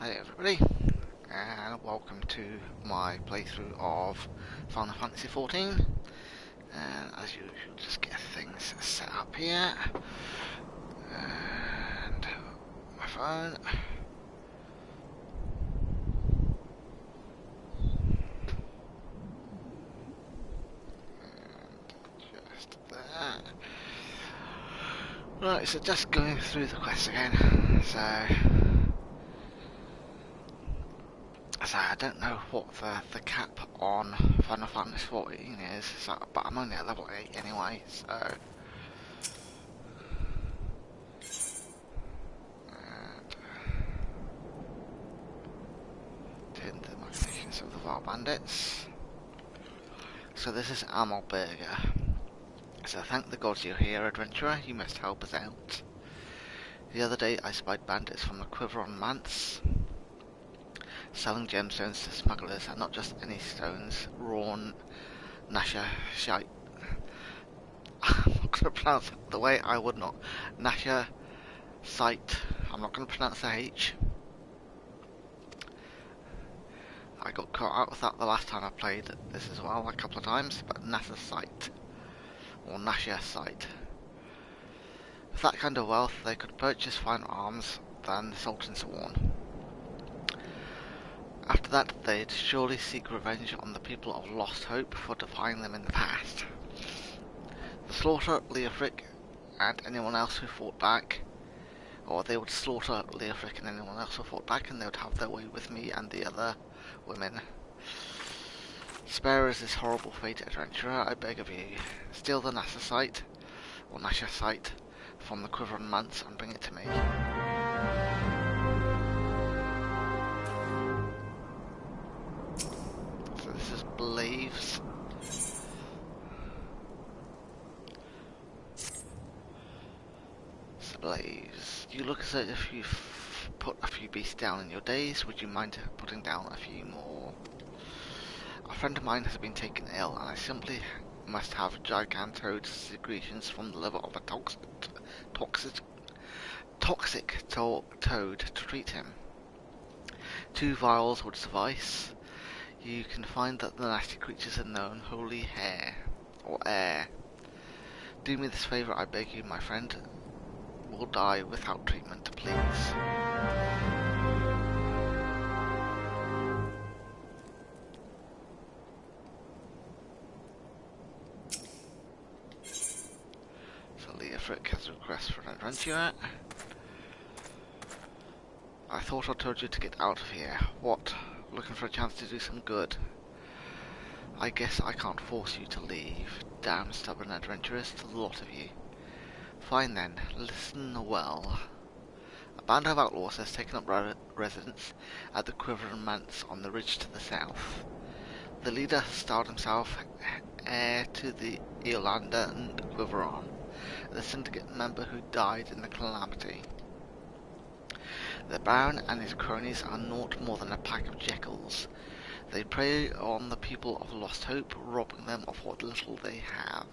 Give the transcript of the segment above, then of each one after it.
Hey everybody, and welcome to my playthrough of Final Fantasy XIV. And as usual, just get things set up here. And my phone. And just there. Right, so just going through the quest again. So I don't know what the cap on Final Fantasy XIV is, so, but I'm only at level 8 anyway, so... And... Tend the machinations of the Vile Bandits. So this is Amalberger. So thank the gods you're here, adventurer, you must help us out. The other day I spied bandits from the Quiver on Manse, selling gemstones to smugglers, and not just any stones, rawn Nasha shite. I'm not going to pronounce it the way I would not. Nasha site. I'm not going to pronounce the H. I got caught out with that the last time I played this as well, a couple of times, but Nasha site. Or Nasha site. With that kind of wealth, they could purchase finer arms than the Sultan Sworn. After that, they'd surely seek revenge on the people of Lost Hope for defying them in the past. The slaughter Leofric and anyone else who fought back, or they would slaughter Leofric and anyone else who fought back, and they would have their way with me and the other women. Spare us this horrible fate, adventurer, I beg of you. Steal the Nasha site, or Nasha site, from the Quiver on Manse and bring it to me. So this is Blaves. Blaze, you look as if you've put a few beasts down in your days. Would you mind putting down a few more? A friend of mine has been taken ill, and I simply must have gigantoid secretions from the liver of a toxic toad to treat him. 2 vials would suffice. You can find that the nasty creatures are known holy hair or air. Do me this favour, I beg you, my friend. Will die without treatment, please. So Leofric has a request for an adventurer. I thought I told you to get out of here. What? Looking for a chance to do some good? I guess I can't force you to leave. Damn stubborn adventurers, to the lot of you. Fine then, listen well. A band of outlaws has taken up residence at the Quiver on Manse on the ridge to the south. The leader styled himself heir to the Eolander and Quiveron, the syndicate member who died in the calamity. The Baron and his cronies are naught more than a pack of jackals. They prey on the people of Lost Hope, robbing them of what little they have.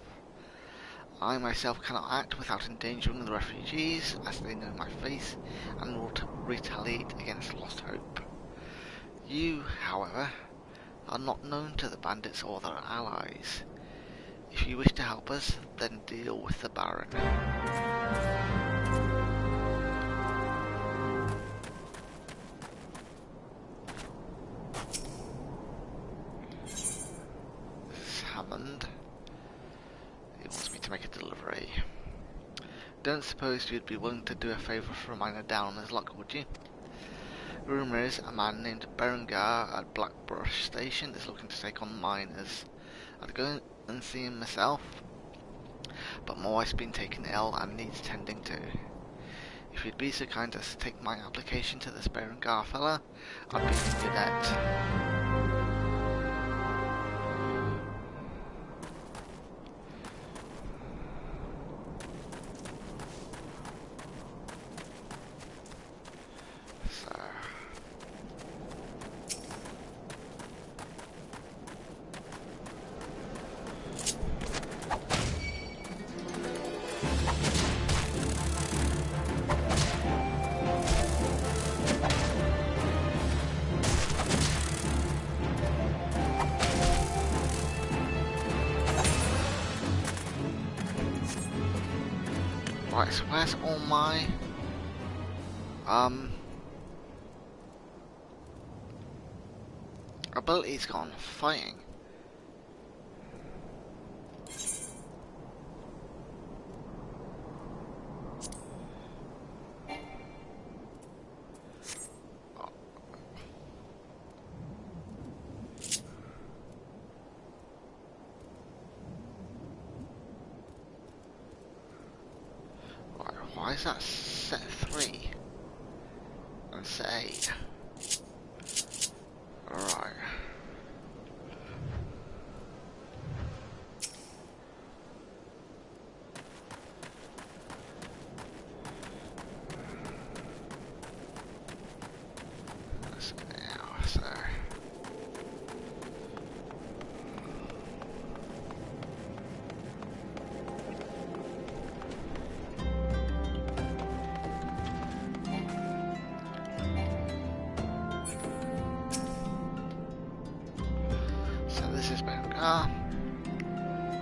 I myself cannot act without endangering the refugees, as they know my face and will retaliate against Lost Hope. You, however, are not known to the bandits or their allies. If you wish to help us, then deal with the Baron. This is Hammond. He wants me to make a delivery. Don't suppose you'd be willing to do a favour for a miner down his luck, would you? Rumour is a man named Berengar at Blackbrush Station is looking to take on miners. I'd go and see him myself, but my wife's been taken ill and needs tending to. If you'd be so kind as to take my application to this Berengar fella, I'd be in your debt. Right, so where's all my abilities gone? Fighting. Right, why is that set 3 and set 8? Right. So this is been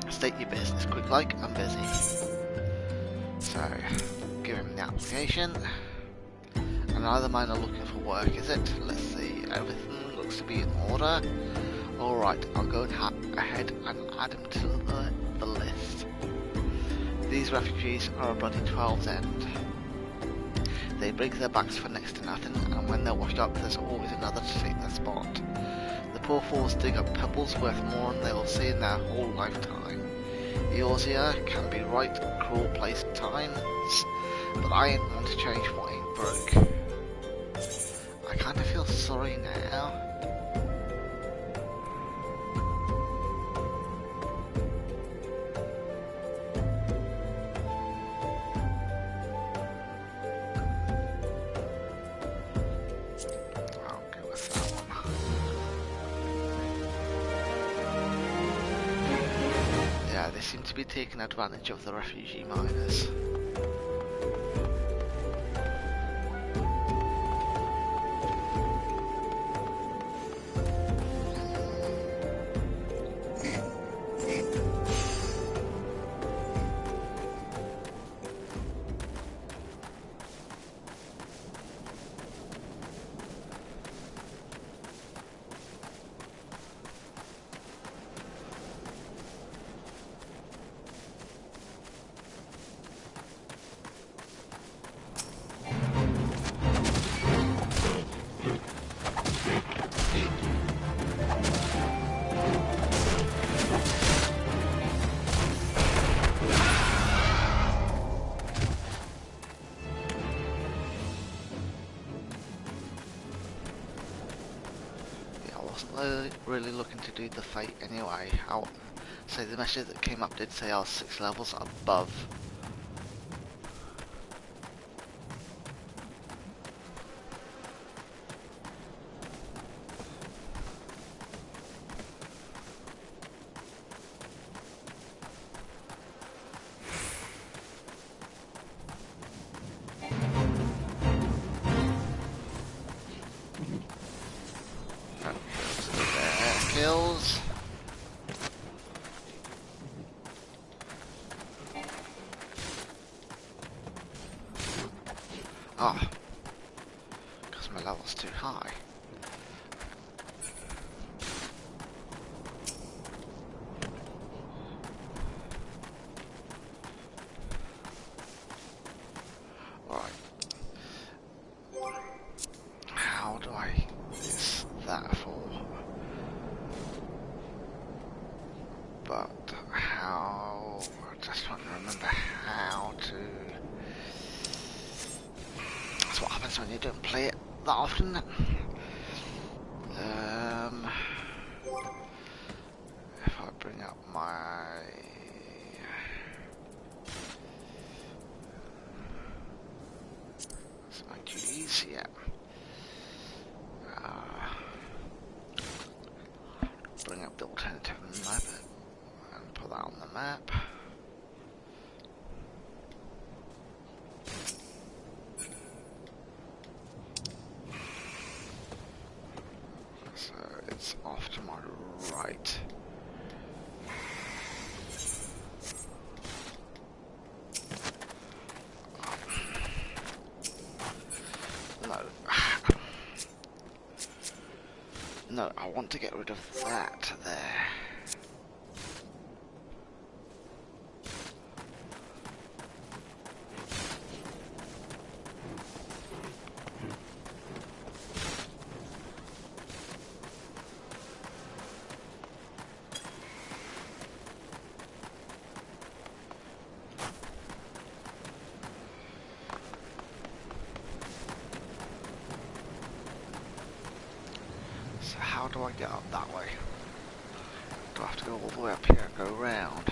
state your business. Quick like, I'm busy. So give him the application. And neither mine are looking for work, is it? Let's see. Everything looks to be in order. Alright, I'll go ahead and add him to the list. These refugees are a bloody 12's end. They break their backs for next to nothing, and when they're washed up, there's always another to take their spot. The poor fools dig up pebbles worth more than they will see in their whole lifetime. Yours here can be right cruel place at times, but I ain't want to change what ain't broke. I kinda feel sorry now. I'll go with that one. Yeah, they seem to be taking advantage of the refugee miners. Really looking to do the fight anyway. I'll say the message that came up did say I was 6 levels above. Kills. Ah, because my level's too high. Right. How do I use that for? But how? I just trying to remember how to. That's what happens when you don't play it that often. If I bring up my duties, yeah. Bring up the alternative map and put that on the map. So it's off to my right. No, I want to get rid of that there. So how do I get up that way? Do I have to go all the way up here and go round?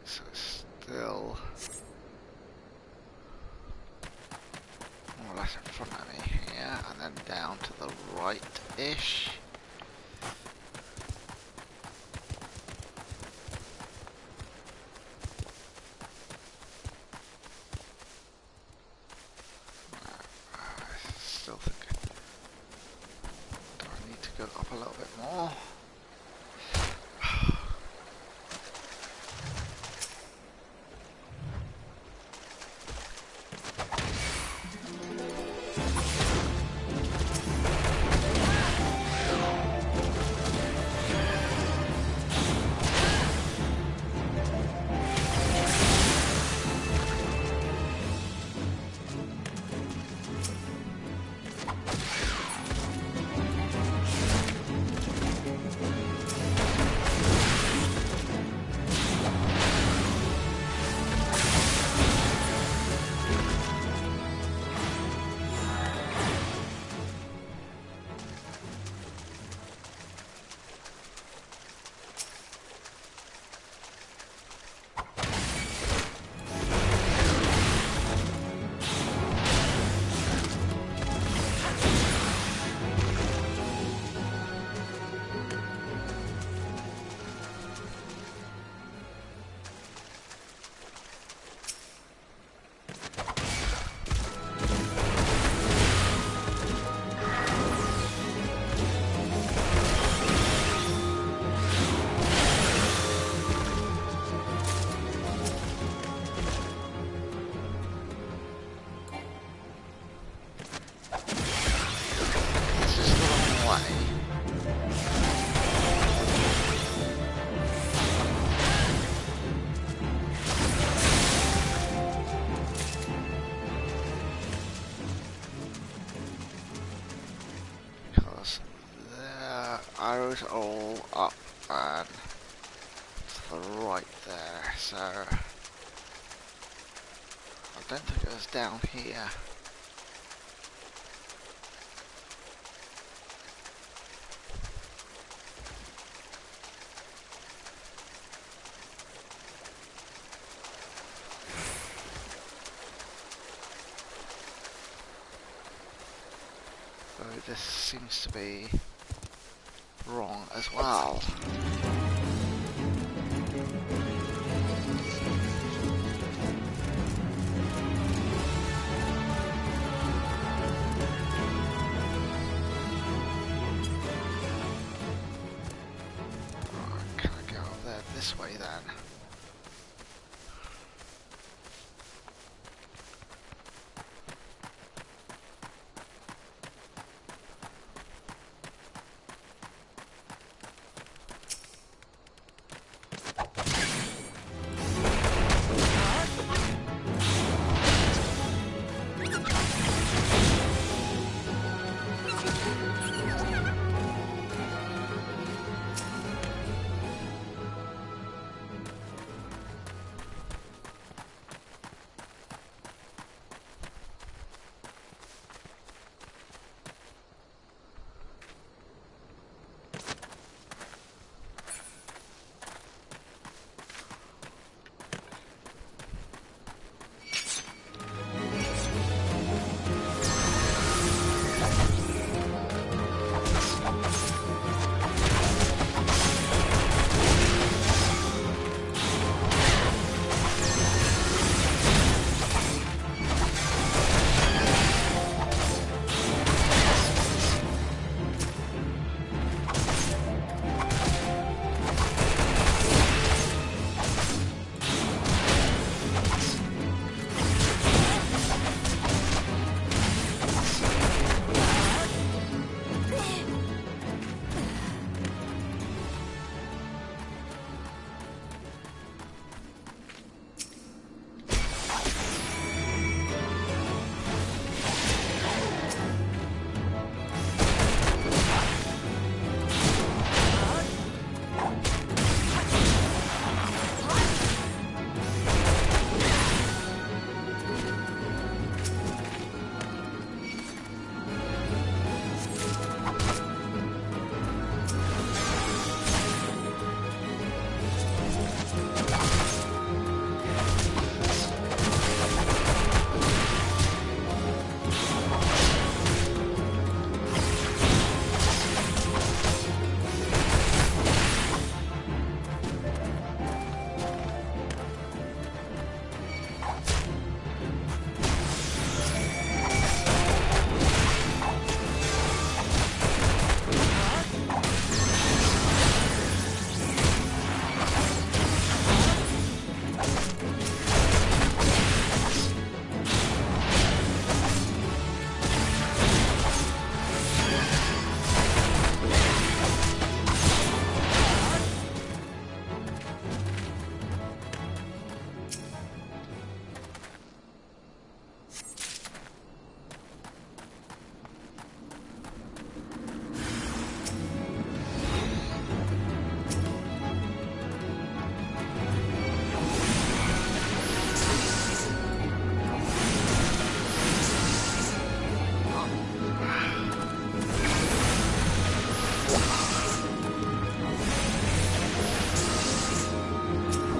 So it's still more or less in front of me here, and then down to the right-ish. I still think, do I need to go up a little bit more? Arrows all up and to the right there, so I don't think it was down here. So this seems to be wrong as well. Can I go up there this way then?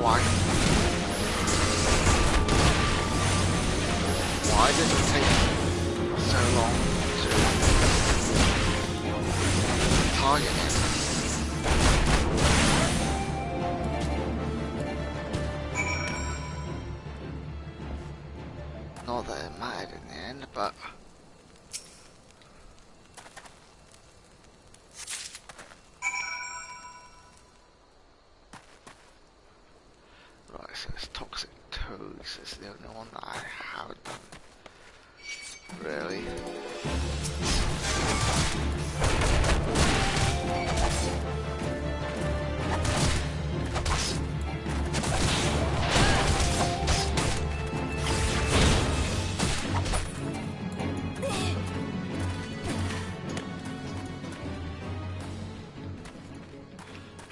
Why? Why did it take so long to target him? Not that it mattered in the end, but right, so it's toxic toads is the only one that I haven't done. Really?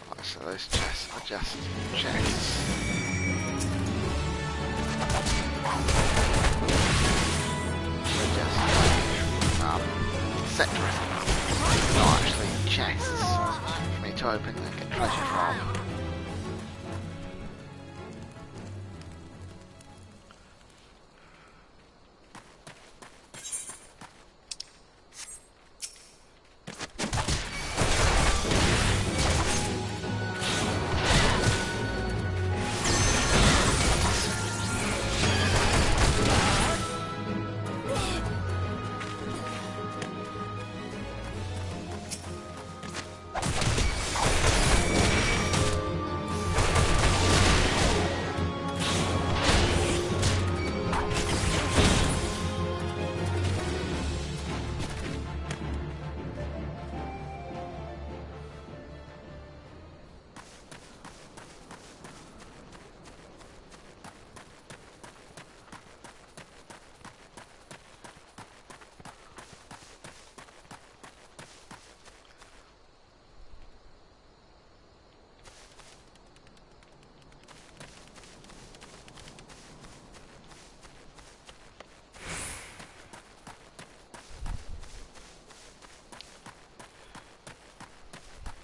Right, so those chests are just chests. Sectors, not actually chests for me to open and get treasure from.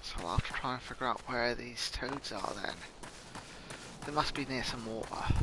So I'll have to try and figure out where these toads are then. They must be near some water.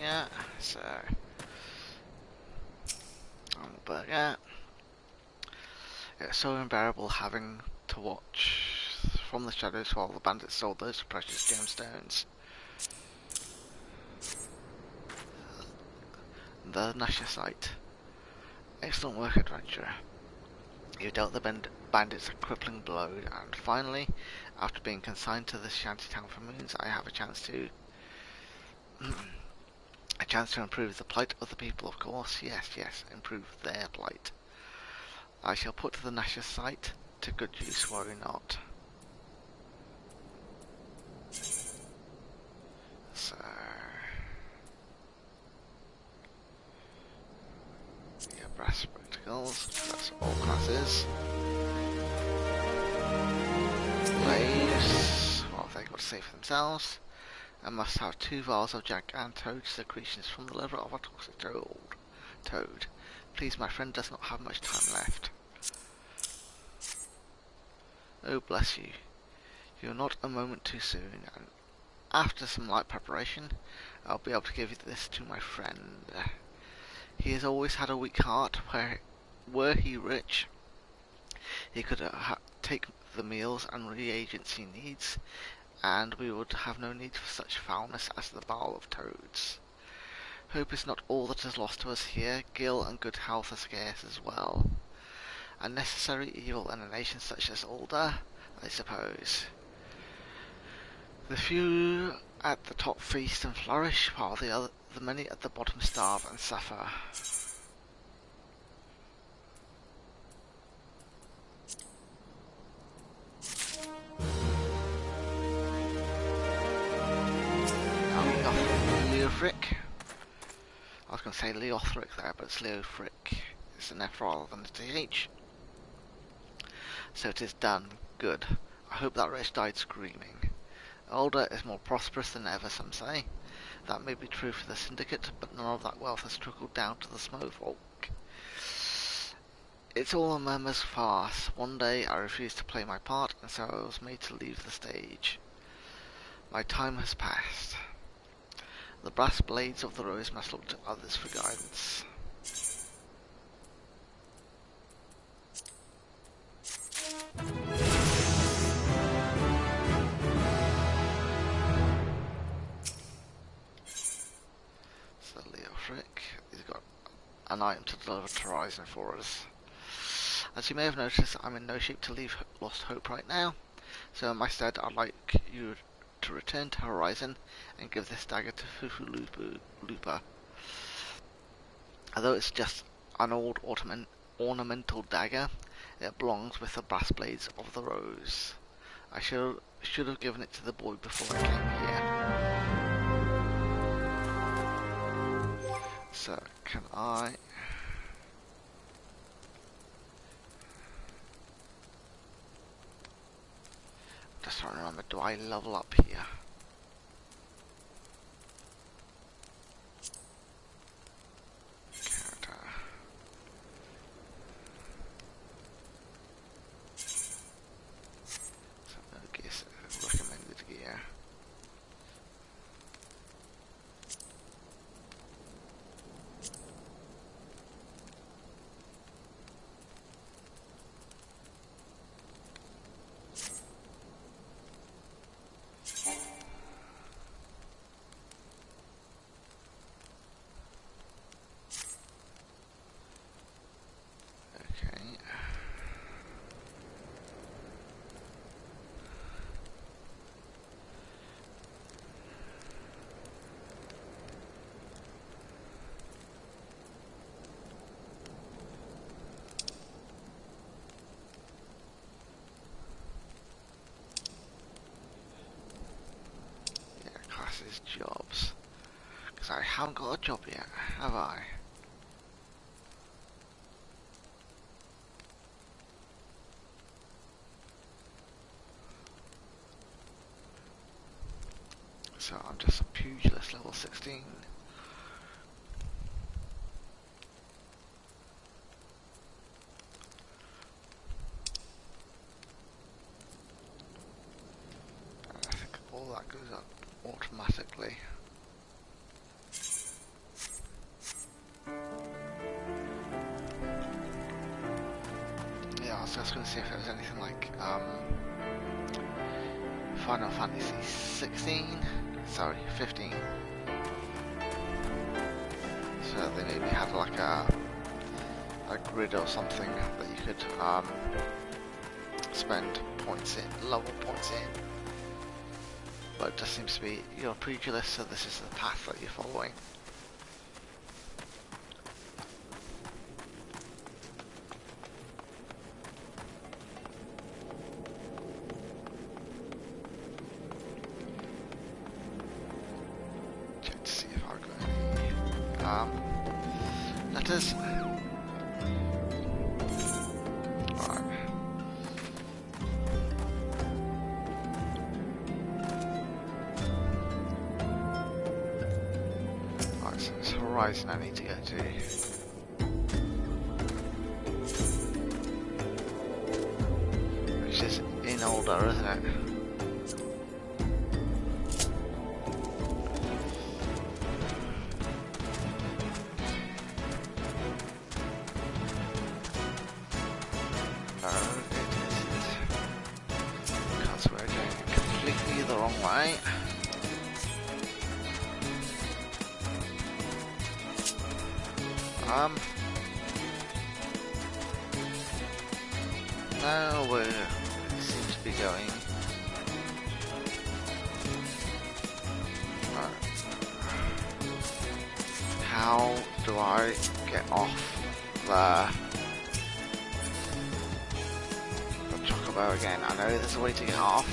here. So, burger. It's so unbearable having to watch from the shadows while the bandits sold those precious gemstones. The Nasha site. Excellent work, adventurer. You dealt the bandits a crippling blow, and finally, after being consigned to the shantytown for moons, I have a chance to improve the plight of the people, of course. Yes, improve their plight. I shall put the Nasha site to good use, worry not. So, yeah, brass spectacles, that's all classes. Slaves, what have they got to say for themselves? I must have 2 vials of gigantoid secretions from the liver of a toxic toad. Please, my friend does not have much time left. Oh, bless you. You're not a moment too soon, and after some light preparation, I'll be able to give this to my friend. He has always had a weak heart. Were he rich, he could take the meals and reagents he needs, and we would have no need for such foulness as the bowel of toads. Hope is not all that is lost to us here. Gil and good health are scarce as well. A necessary evil in a nation such as Alda, I suppose. The few at the top feast and flourish, while the many at the bottom starve and suffer. Leofric. I was going to say Leothric there, but it's Leofric. It's an F rather than a TH. So it is done. Good. I hope that wretch died screaming. Alda is more prosperous than ever, some say. That may be true for the Syndicate, but none of that wealth has trickled down to the Snowfolk. It's all a murmur's farce. One day I refused to play my part, and so I was made to leave the stage. My time has passed. The brass blades of the rose must look to others for guidance. So Leofric, he's got an item to deliver to Horizon for us. As you may have noticed, I'm in no shape to leave Lost Hope right now, so in my stead I'd like you to return to Horizon and give this dagger to Fufu Lupa. Although it's just an old ornamental dagger, it belongs with the brass blades of the rose. I should have given it to the boy before I came here. So, can I... Just trying to remember, do I level up here? Character. So, okay, so recommended gear. Jobs, because I haven't got a job yet, have I? So I'm just a pugilist level 16. And I think all that goes up automatically. So I was going to see if it was anything like Final Fantasy 16, sorry, 15. So they maybe had like a grid or something that you could spend points in, level points in. But it just seems to be your pugilist, so this is the path that you're following. Check to see if I've got any letters. Horizon I need to get to. Which is in order, isn't it? No, it isn't. Because we're going completely the wrong way. No, we seem to be going. How do I get off the chocobo again? I know there's a way to get off.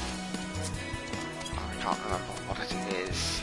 I can't remember what it is.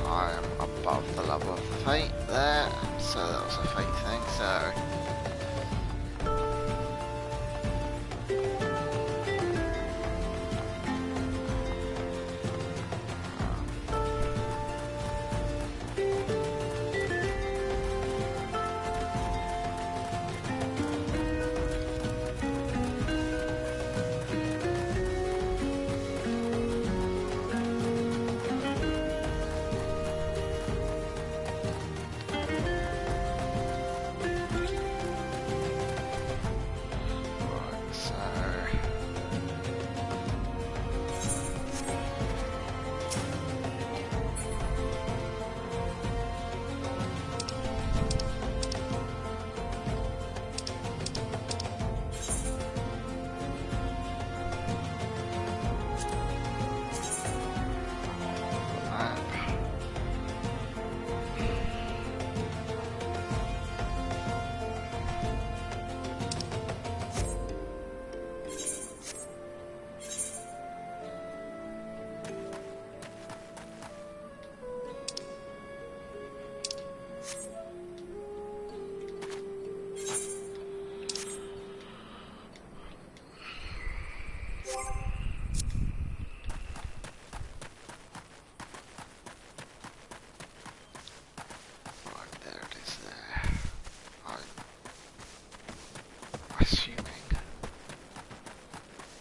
I am above the level of the fate there, so that was a fate thing, so... assuming.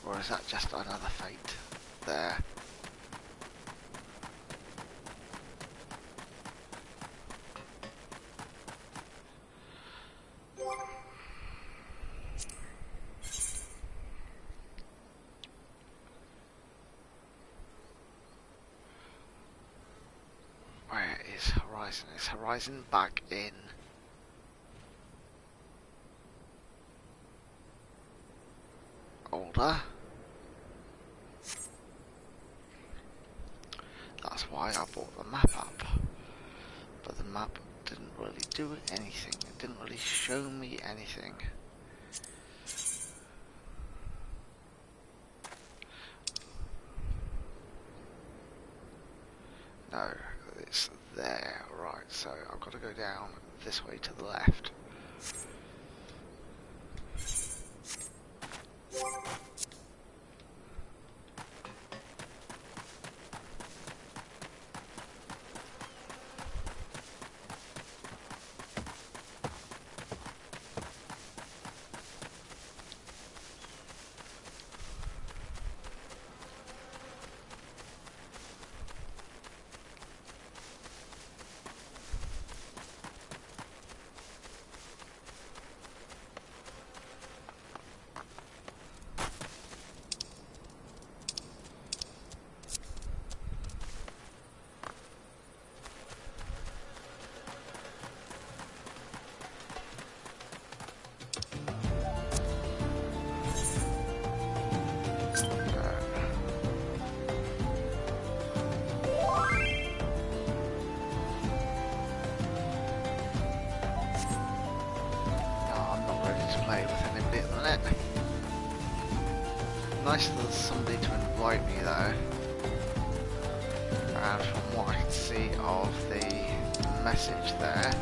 Or is that just another fate there? Where is Horizon? Is Horizon back in? older. That's why I brought the map up. But the map didn't really do anything. It didn't really show me anything. No, it's there. Right, so I've got to go down this way to the left. Nice that there's somebody to invite me though, and from what I can see of the message there,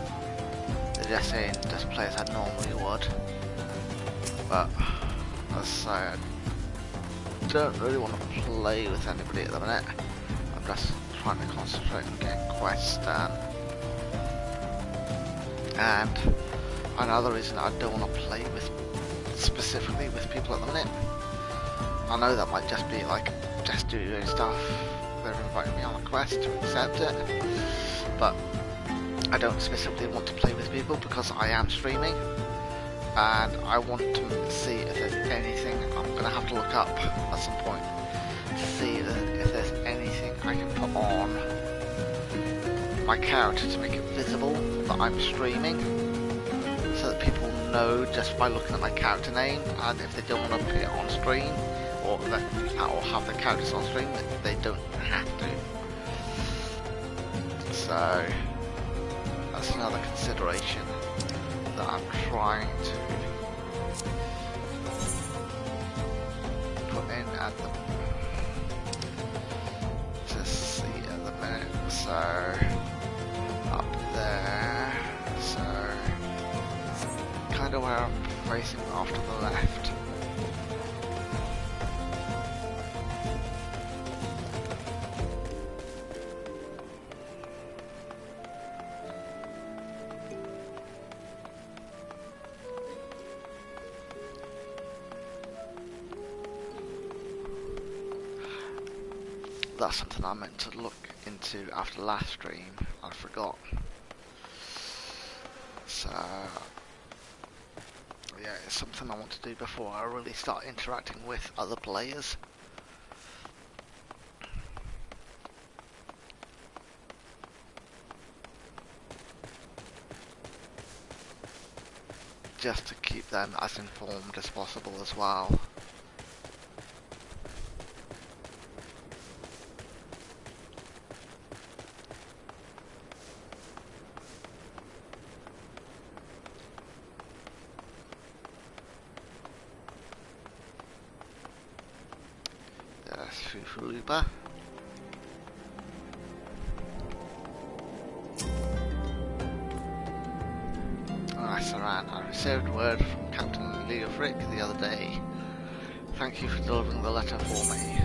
they're just saying just play as I normally would, but as I say, I don't really want to play with anybody at the minute. I'm just trying to concentrate on getting quests done, and another reason I don't want to play with specifically with people at the minute. I know that might just be like, just do your own stuff, they're inviting me on a quest to accept it, but I don't specifically want to play with people because I am streaming, and I want to see if there's anything I'm going to have to look up at some point, to see if there's anything I can put on my character to make it visible that I'm streaming, so that people know just by looking at my character name, and if they don't want to put it on screen, or have the characters on stream, that they don't have to. So that's another consideration that I'm trying to put in at the to see at the minute. So up there, so kind of where I'm facing off to the left. That's something I meant to look into after last stream, I forgot. So yeah, it's something I want to do before I really start interacting with other players. Just to keep them as informed as possible as well. Fufuruba. Saran, I received word from Captain Leofric the other day. Thank you for delivering the letter for me.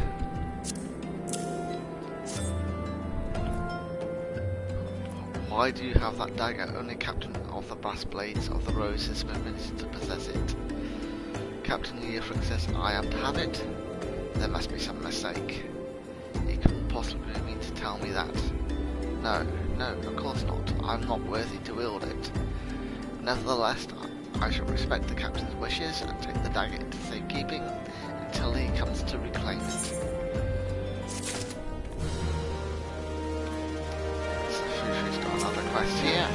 Why do you have that dagger? Only Captain of the Brass Blades of the Rose is permitted to possess it. Captain Leofric says I am to have it. There must be some mistake. He couldn't possibly mean to tell me that. No, of course not. I'm not worthy to wield it. Nevertheless, I shall respect the captain's wishes and take the dagger into safekeeping until he comes to reclaim it. So Fufu's got another quest here.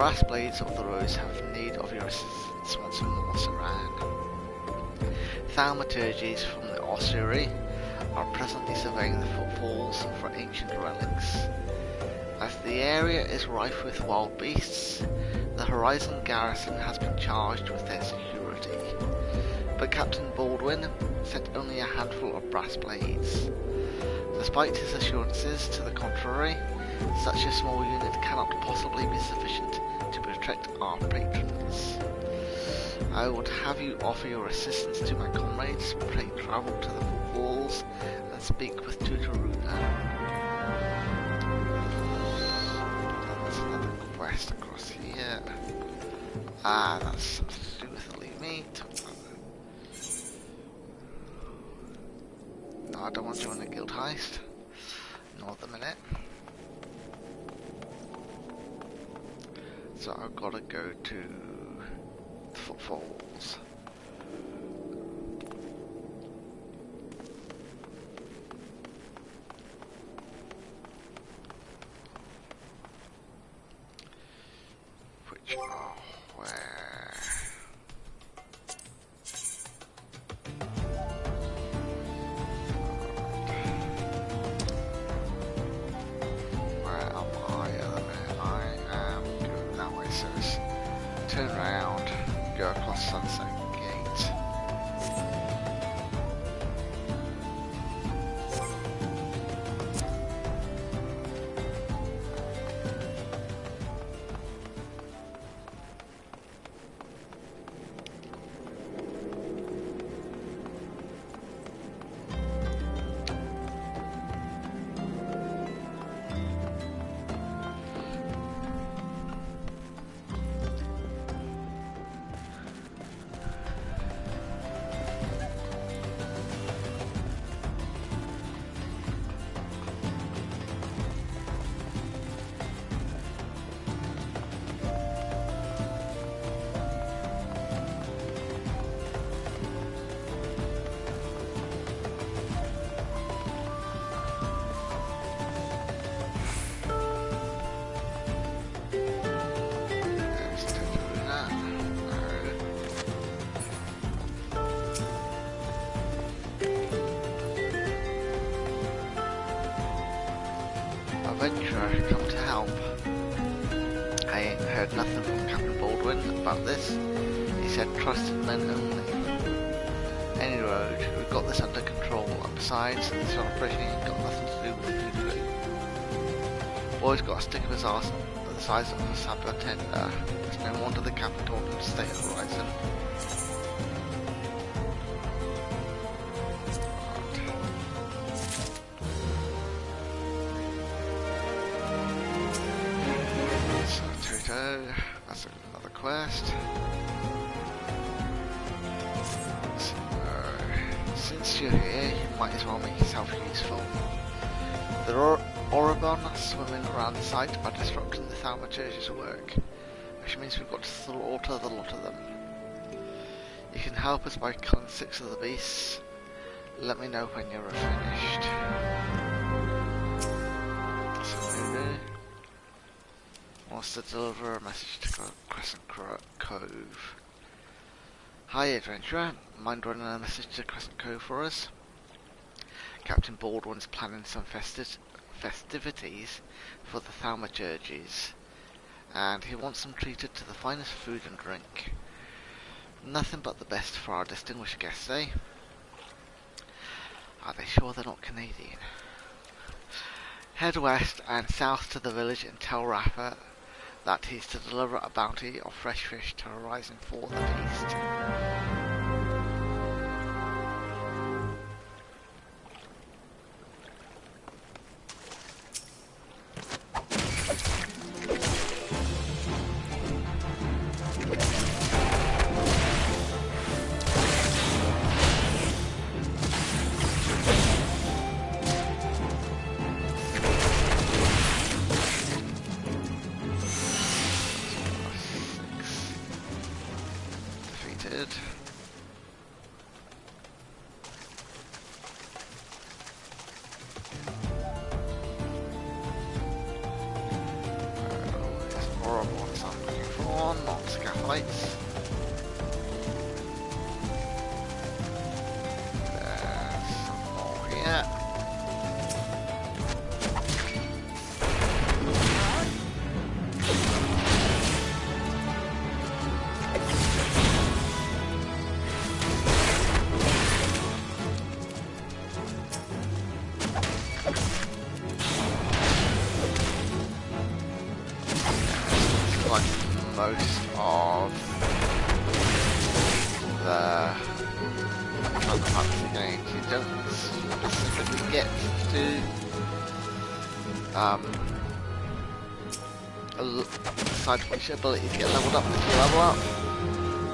brass blades of the rose have need of your assistance once more, Saran. Thaumaturges from the ossuary are presently surveying the footfalls for ancient relics. As the area is rife with wild beasts, the Horizon garrison has been charged with their security. But Captain Baldwin sent only a handful of brass blades. Despite his assurances to the contrary, such a small unit cannot possibly be sufficient to protect our patrons. I would have you offer your assistance to my comrades, pray travel to the footfalls, and speak with Tutoruna. That's another quest across here. That's something to do with the leave meat. No, I don't want to join a guild heist. Not at the minute. So I've got to go to the footfalls. Which are where? Where am I at the minute? I am going that way, so it's turn around, go across Sunset Gate. Adventurer, come to help. I ain't heard nothing from Captain Baldwin about this. He said trusted men only. Any road, we've got this under control, and besides, this operation ain't got nothing to do with you two. Boy's got a stick of his arse the size of a saber tender. It's no wonder the captain told him to stay at the Horizon. That's another quest. So, since you're here, you might as well make yourself useful. The Oregon swimming around the site are disrupting the thaumaturge's work, which means we've got to slaughter the lot of them. You can help us by killing 6 of the beasts. Let me know when you're finished. Wants to deliver a message to Crescent Cove. Hi adventurer, mind running a message to Crescent Cove for us? Captain Baldwin's planning some festivities for the thaumaturges, and he wants them treated to the finest food and drink. Nothing but the best for our distinguished guests, eh? Are they sure they're not Canadian? Head west and south to the village and tell Rafa that he's to deliver a bounty of fresh fish to Horizon for the feast. Defeated. lights. There's some more here. Like most of the other parts of the game, you don't specifically get to decide which abilities get leveled up as you level up,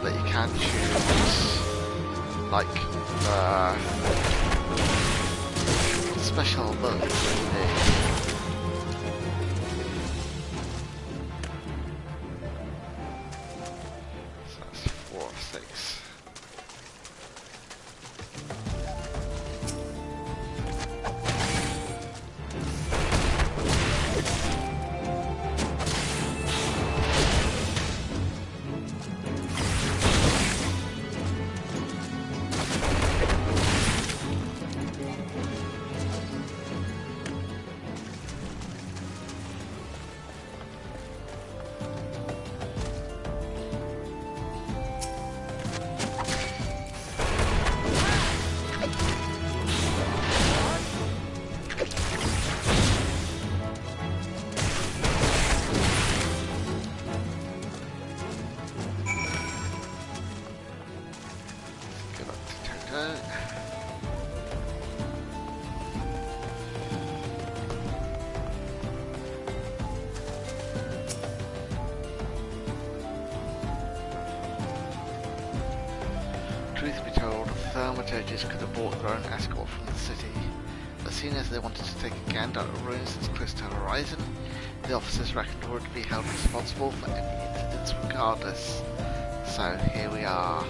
but you can choose like the special abilities that you do. Truth be told, the thaumaturges could have bought their own escort from the city, but seeing as they wanted to take a gander at ruins that's close to the horizon, the officers reckoned we would be held responsible for any incidents regardless. So here we are.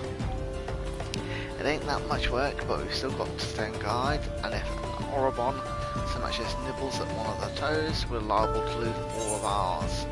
It ain't that much work, but we've still got to stay on guard, and if Orobon so much as nibbles at one of the toes, we're liable to lose all of ours.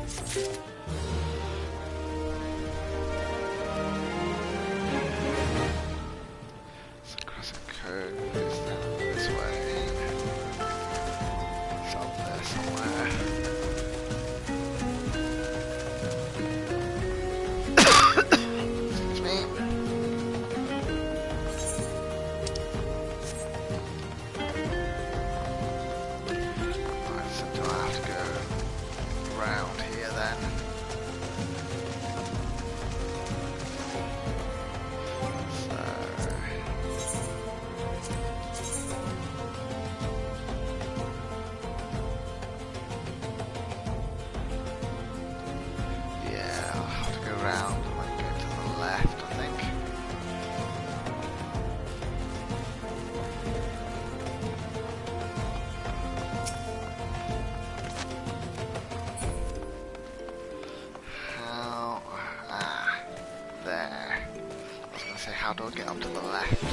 How do I get up to the left?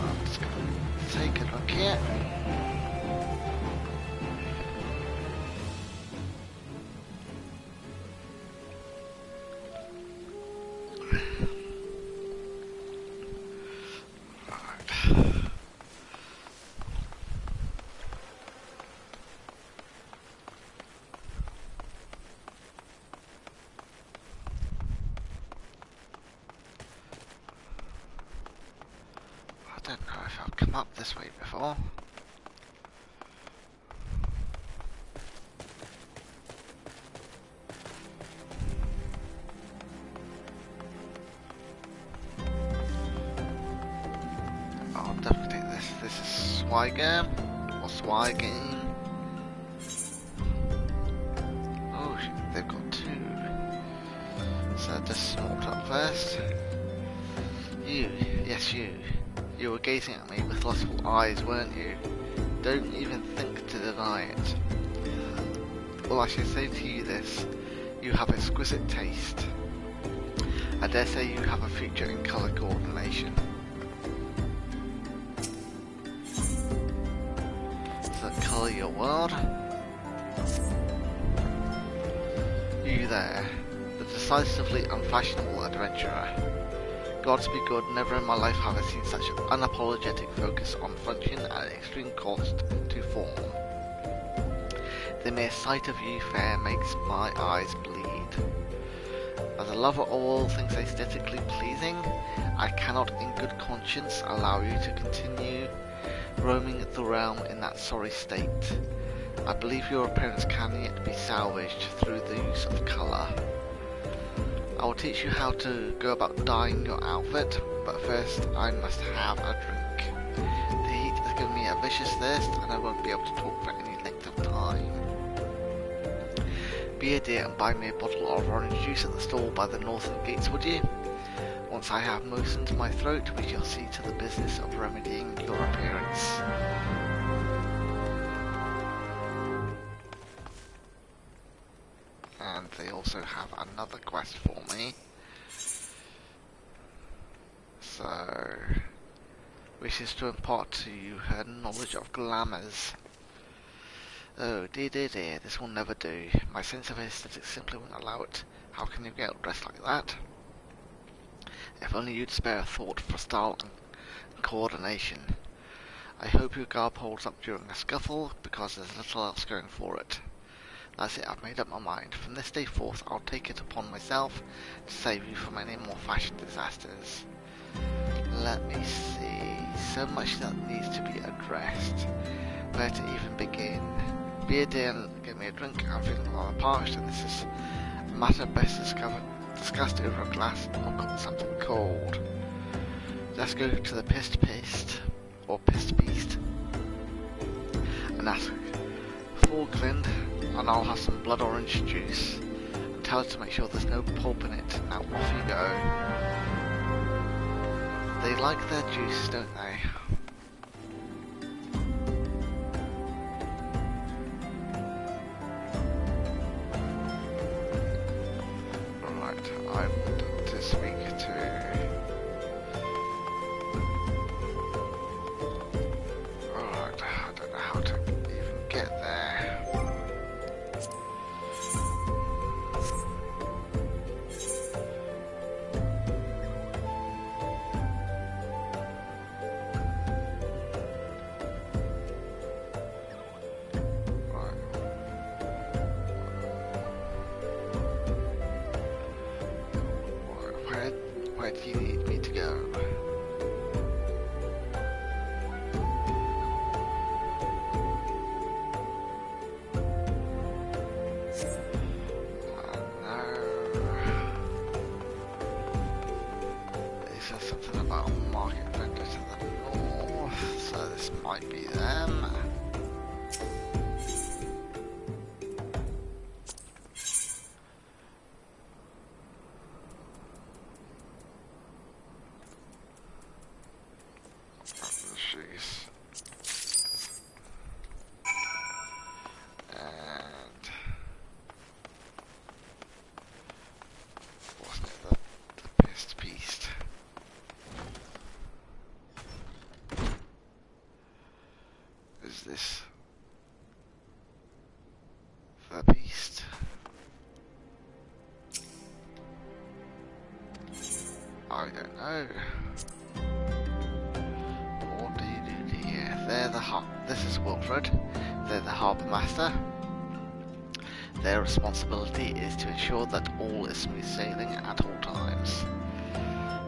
I'm just gonna take a look here. I don't know if I've come up this way before. I'll definitely think this is Swigam or Swigame. Oh, they've got two. So just smoked up first. You, yes you. You were gazing at me with lustful eyes, weren't you? Don't even think to deny it. Well, I should say to you this. You have exquisite taste. I dare say you have a future in colour coordination. Does that colour your world? You there, the decisively unfashionable adventurer. Gods be good, never in my life have I seen such unapologetic focus on function at extreme cost to form. The mere sight of you fair makes my eyes bleed. As a lover of all things aesthetically pleasing, I cannot in good conscience allow you to continue roaming the realm in that sorry state. I believe your appearance can yet be salvaged through the use of colour. I will teach you how to go about dyeing your outfit, but first I must have a drink. The heat has given me a vicious thirst and I won't be able to talk for any length of time. Be a dear and buy me a bottle of orange juice at the stall by the northern gates, would you? Once I have moistened my throat, we shall see to the business of remedying your appearance. And they also have another quest for me. So, wishes to impart to you her knowledge of glamours. Oh dear, dear, dear, this will never do. My sense of aesthetics simply won't allow it. How can you get dressed like that? If only you'd spare a thought for style and coordination. I hope your garb holds up during a scuffle, because there's little else going for it. That's it, I've made up my mind. From this day forth, I'll take it upon myself to save you from any more fashion disasters. Let me see. So much that needs to be addressed. Where to even begin? Be a dear and get me a drink. I'm feeling rather parched, and this is a matter best discussed over a glass or something cold. Let's go to the pissed or pissed beast, and ask Falkland, and I'll have some blood orange juice. And tell her to make sure there's no pulp in it. Now off you go. They like their juice, don't they? Right, I want to speak to... Alright, I don't know how to even get there. Where do you need me to go? They said something about a market vendor to the north, so this might be them. Is this the beast? I don't know. What do you do here? This is Wilfred. They're the harbour master. Their responsibility is to ensure that all is smooth sailing at all times.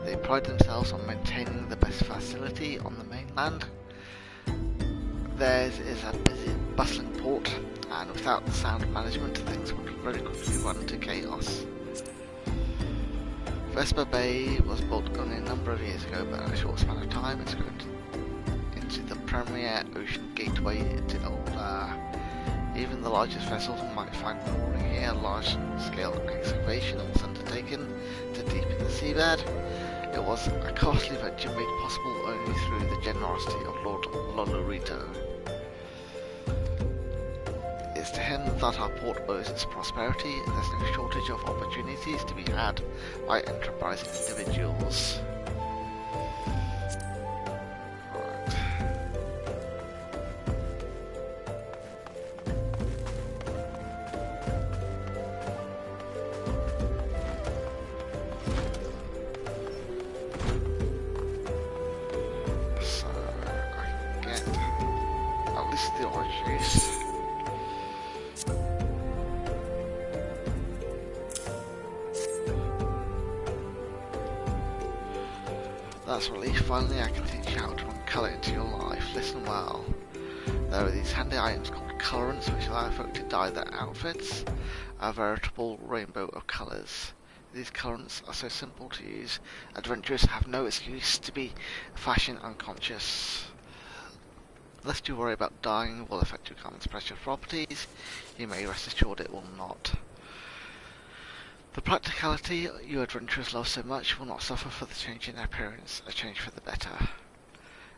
They pride themselves on maintaining the best facility on the mainland. Theirs is a busy, bustling port, and without the sound management, things would very quickly run into chaos. Vesper Bay was built only a number of years ago, but in a short span of time it's grown into the premier ocean gateway to Ulda. Even the largest vessels might find mooring here. Large-scale excavation was undertaken to deepen the seabed. It was a costly venture made possible only through the generosity of Lord Lolorito. It's to him that our port owes its prosperity. There's no shortage of opportunities to be had by enterprising individuals. That's a relief. Finally I can teach you how to bring colour into your life. Listen well. There are these handy items called colorants which allow folk to dye their outfits, a veritable rainbow of colours. These colorants are so simple to use, adventurers have no excuse to be fashion unconscious. Lest you worry about dyeing will affect your garment's precious properties, you may rest assured it will not. The practicality you adventurers love so much will not suffer for the change in appearance, a change for the better.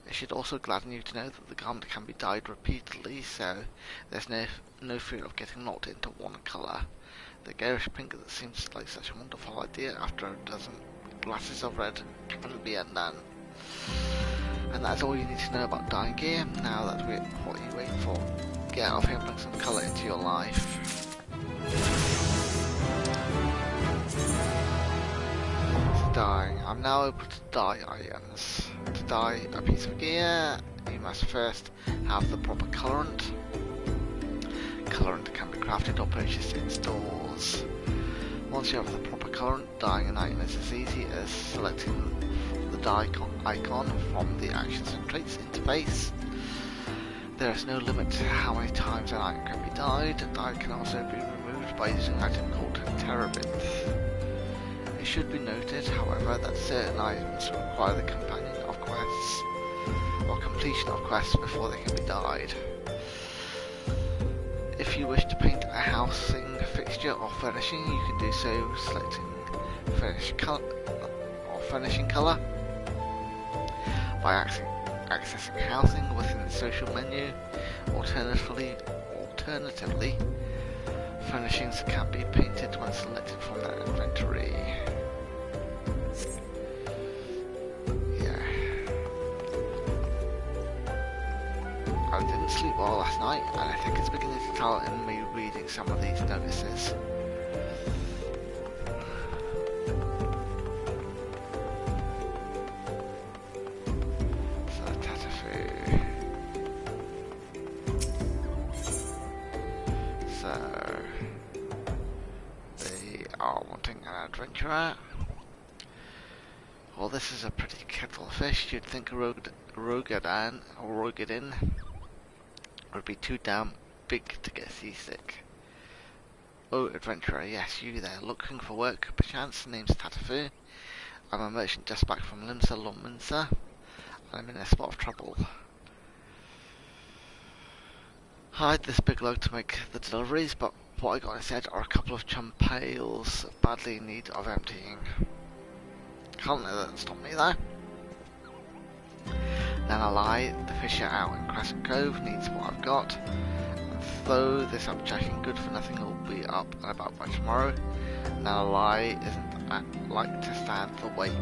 It should also gladden you to know that the garment can be dyed repeatedly, so there's no fear of getting locked into one colour. The garish pink that seems like such a wonderful idea after a dozen glasses of red can be undone. And that's all you need to know about dyeing gear. Now that what are you waiting for? Get out of here and bring some colour into your life. Dyeing. I'm now able to dye items. To dye a piece of gear, you must first have the proper colorant. Colorant can be crafted or purchased in stores. Once you have the proper colorant, dyeing an item is as easy as selecting the dye icon from the Actions and Traits interface. There is no limit to how many times an item can be dyed. A dye can also be removed by using an item called Terabinth. It should be noted, however, that certain items require the companion of quests or completion of quests before they can be dyed. If you wish to paint a housing fixture or furnishing, you can do so selecting furnishing colour by accessing housing within the social menu. Alternatively, furnishings can be painted when selected from their inventory. Yeah. I didn't sleep well last night, and I think it's beginning to tell in me reading some of these notices. Adventurer. Well, this is a pretty kettle of fish. You'd think Rogadin would be too damn big to get seasick. Oh, adventurer, yes, you there, looking for work, perchance? Name's Tatafu. I'm a merchant just back from Limsa Lominsa, and I'm in a spot of trouble. Hide this big load to make the deliveries, but what I got instead are a couple of chum pails badly in need of emptying. Can't let that stop me though. Nanalai, the fisher out in Crescent Cove, needs what I've got. And though this upjacking good for nothing will be up and about by tomorrow, Nanalai isn't like to stand the wait.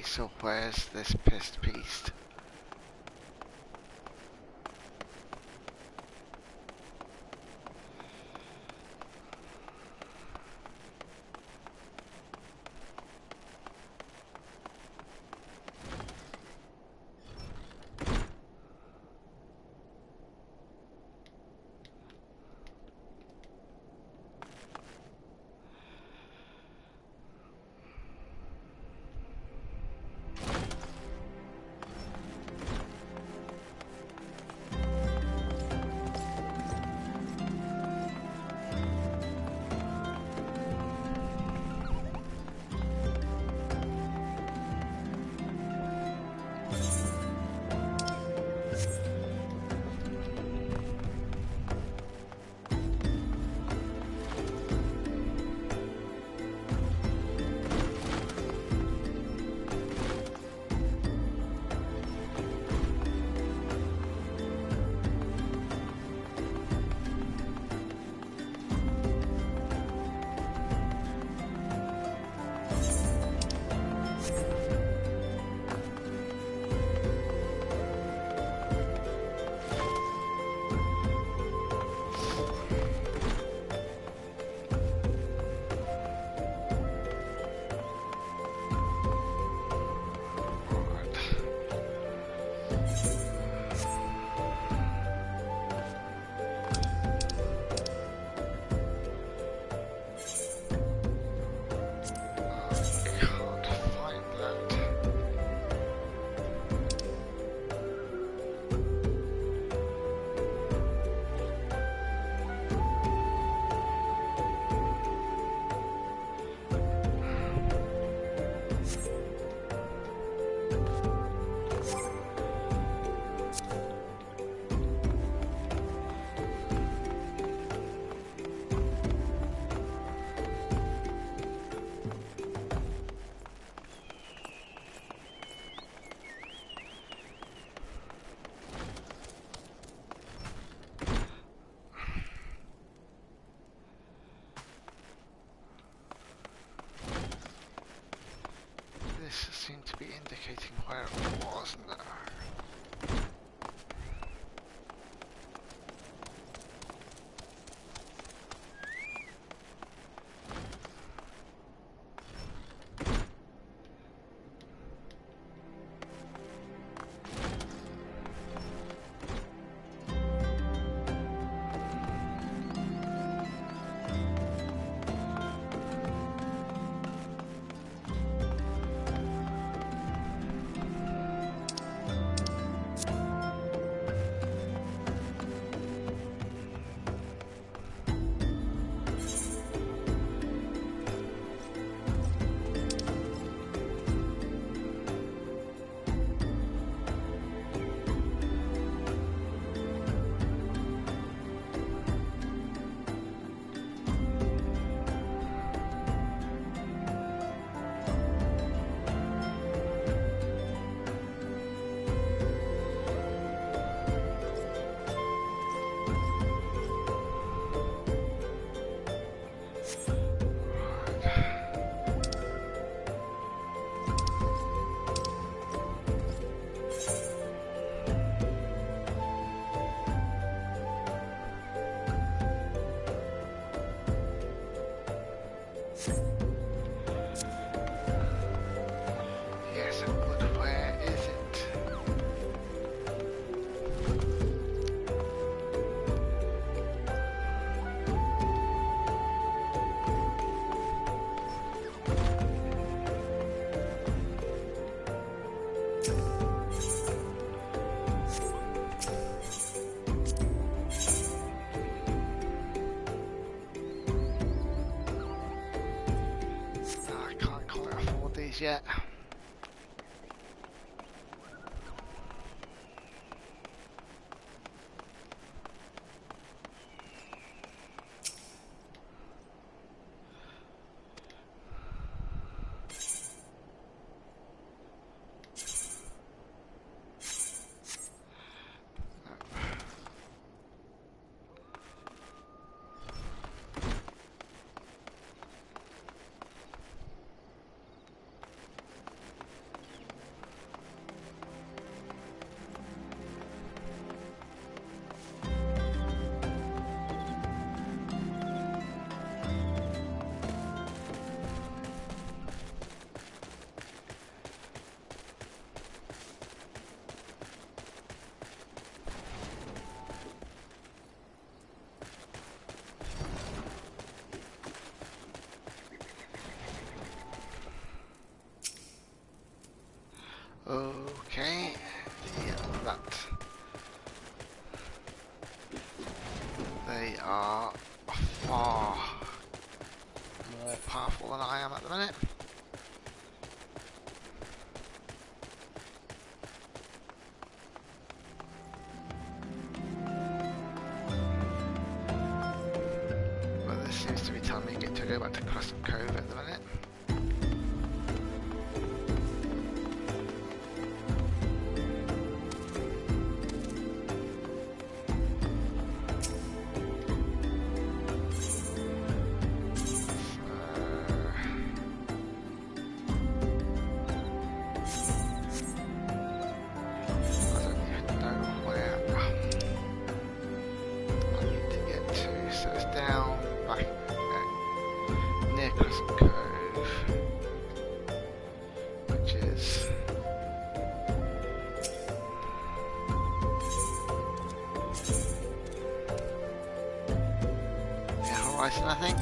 So where's this pissed beast? seem to be indicating where it was. No. Yet. Okay, yeah, that. They are far more powerful than I am at the minute. But this seems to be telling me to go back to Crescent Cove at the minute. I think.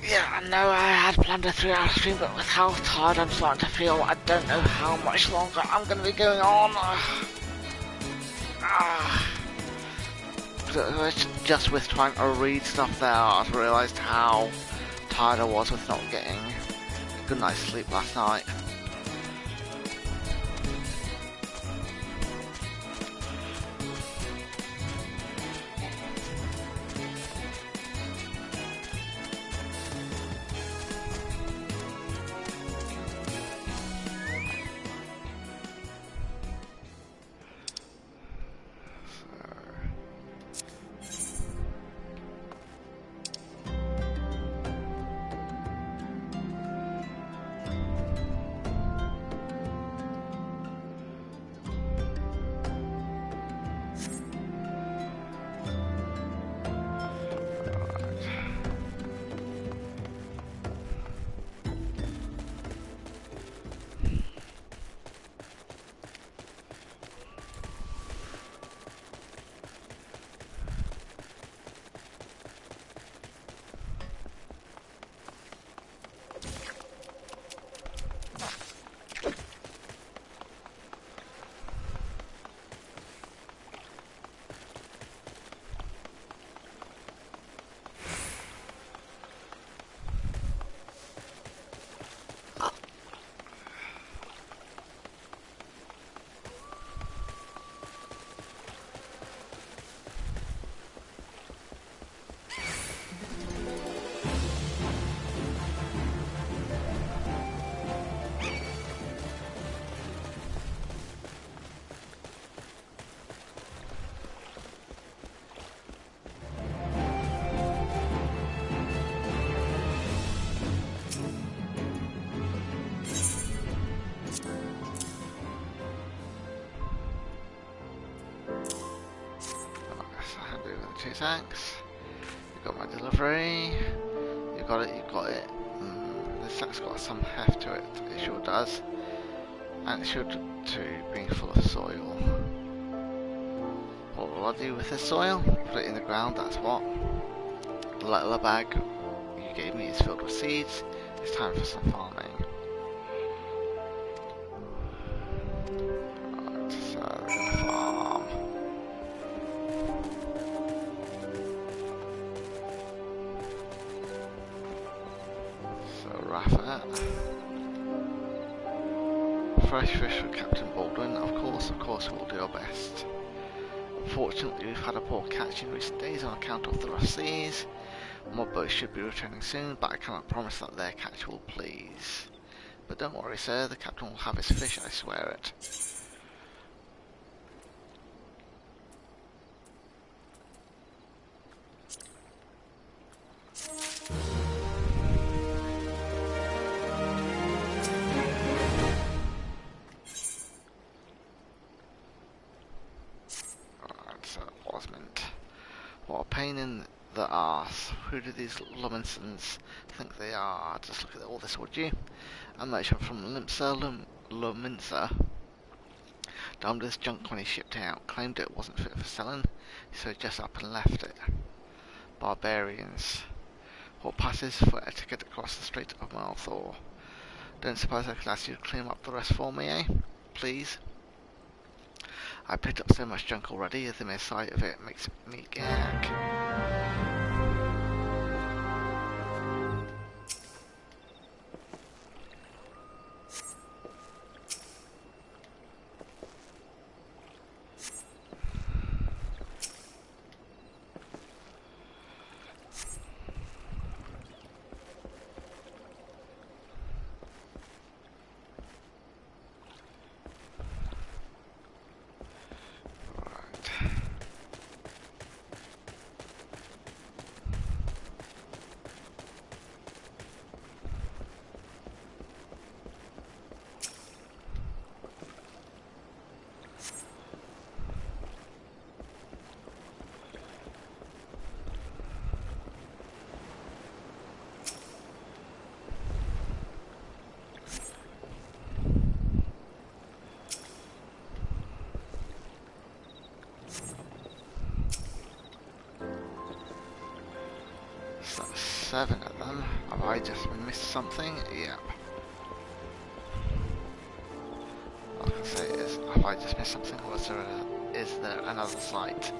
Yeah, I know I had planned a 3-hour stream, but with how tired I'm starting to feel, I don't know how much longer I'm going to be going on. Just with trying to read stuff there, I've realised how tired I was with not getting a good night's sleep last night. 2 secs. You got my delivery. You got it, you got it. This sack's got some heft to it. It sure does. And it should too, being full of soil. What will I do with this soil? Put it in the ground, that's what. The little bag you gave me is filled with seeds. It's time for some farming. Right, so we're gonna farm. So raffet. Fresh fish for Captain Baldwin, of course we'll do our best. Unfortunately, we've had a poor catch in recent days on account of the rough seas. More boats should be returning soon, but I cannot promise that their catch will please. But don't worry, sir, the captain will have his fish, I swear it. What a pain in the arse. Who do these Luminsons think they are? Just look at all this, would you? A merchant from Luminsa dumped this junk when he shipped out, claimed it wasn't fit for selling, so he just up and left it. Barbarians. What passes for etiquette across the Strait of Malthor? Don't suppose I could ask you to clean up the rest for me, eh? Please? I picked up so much junk already, the mere sight of it makes me gag. So 7 of them. Have I just missed something? Yep. All I can say is, have I just missed something, or is there another site?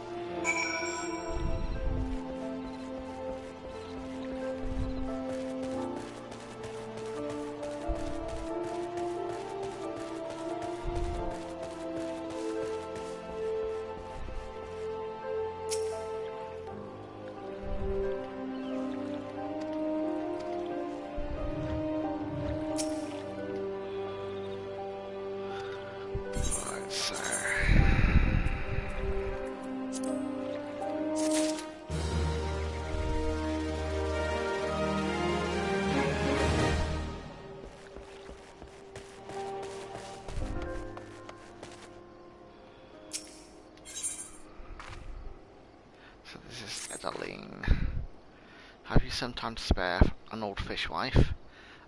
So this is Edaline. Have you some time to spare, an old fishwife?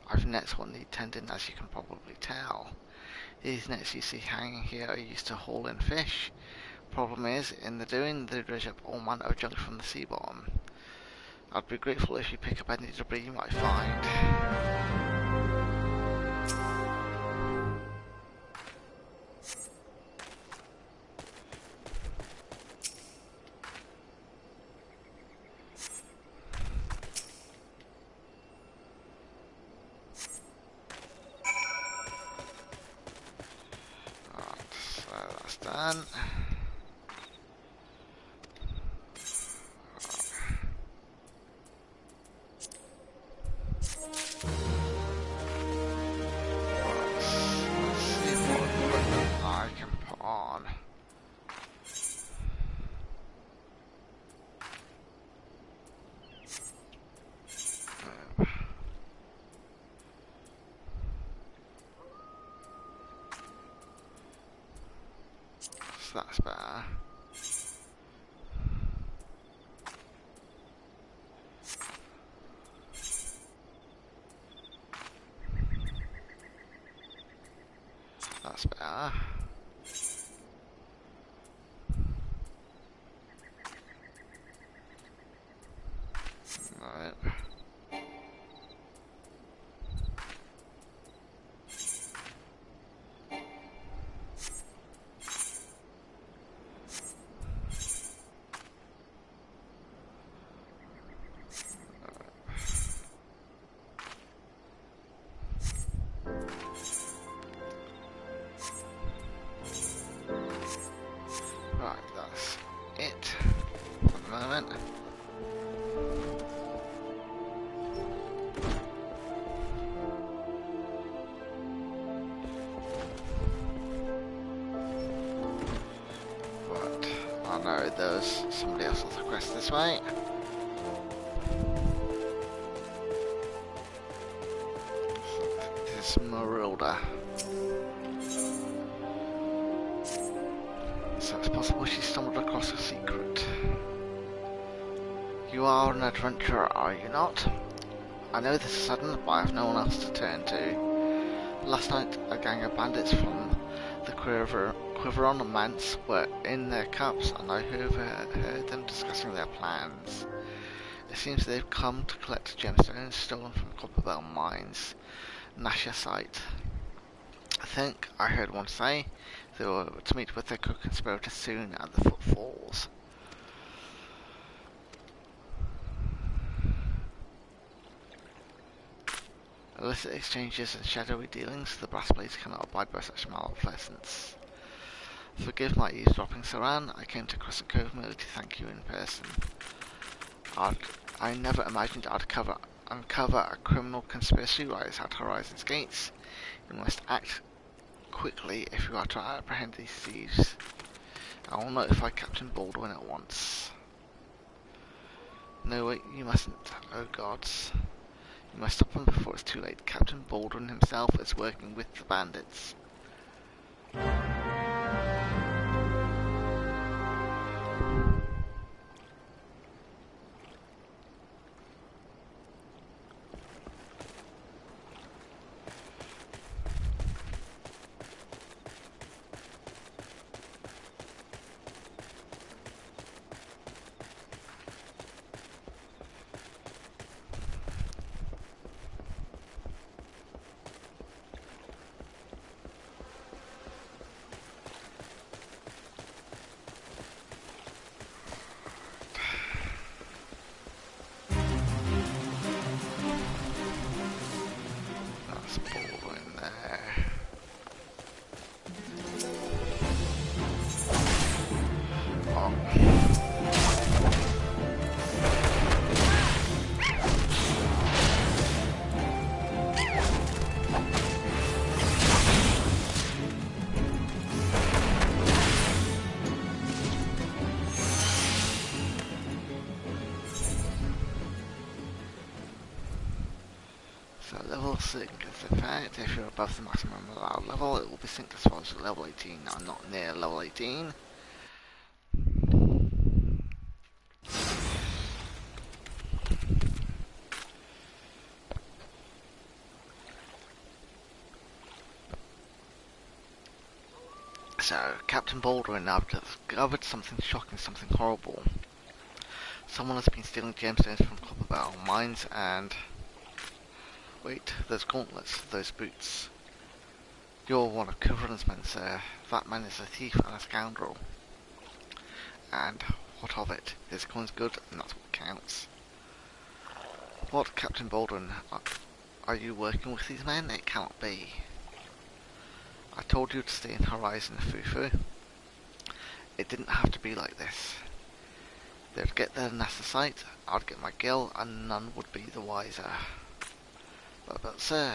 I've nets what need tending, as you can probably tell. These nets you see hanging here are used to haul in fish. Problem is, in the doing, they dredge up all manner of junk from the sea bottom. I'd be grateful if you pick up any debris you might find. Done. Let's see what equipment I can put on. That's better. moment. But I know there's somebody else's request this way. This is Marilda. So it's possible she stumbled across a secret. You are an adventurer, are you not? I know this is sudden, but I have no one else to turn to. Last night, a gang of bandits from the Quiveron and Manse were in their camps, and I overheard them discussing their plans. It seems they've come to collect gemstones stolen from Copperbell mines, Nasha site. I think I heard one say they were to meet with their co-conspirators soon at the Footfalls. Illicit exchanges and shadowy dealings, the Brassblades cannot abide by such malfeasance. Forgive my eavesdropping, Saran. I came to Crescent Cove merely to thank you in person. I never imagined I'd uncover a criminal conspiracy right at Horizon's gates. You must act quickly if you are to apprehend these thieves. I will notify Captain Baldwin at once. No, wait, you mustn't. Oh gods. You must stop them before it's too late. Captain Baldwin himself is working with the bandits. So level sync is effect. If you're above the maximum allowed level, it will be synced as far as level 18. I'm not near level 18. So, Captain Baldwin now discovered something shocking, something horrible. Someone has been stealing gemstones from Copperbell mines and... Wait, those gauntlets, those boots. You're one of Quiveron's men, sir. That man is a thief and a scoundrel. And what of it? His coin's good, and that's what counts. What, Captain Baldwin? Are you working with these men? It cannot be. I told you to stay in Horizon, Fufu. It didn't have to be like this. They'd get their Nasa site, I'd get my gill, and none would be the wiser. But sir,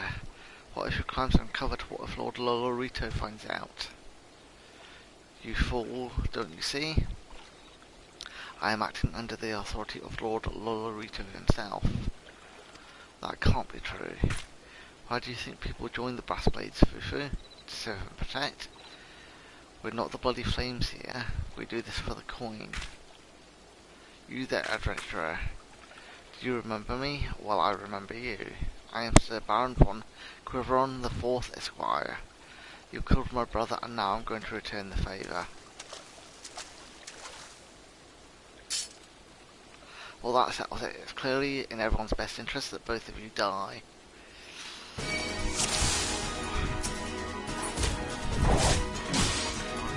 what if your crimes are uncovered? What if Lord Lolorito finds out? You fool, don't you see? I am acting under the authority of Lord Lolorito himself. That can't be true. Why do you think people join the Brassblades, Fufu? To serve and protect? We're not the bloody flames here. We do this for the coin. You there, adventurer. Do you remember me? Well, I remember you. I am Sir Baron von Quiveron the Fourth, Esquire. You killed my brother, and now I'm going to return the favour. Well, that settles it. It's clearly in everyone's best interest that both of you die.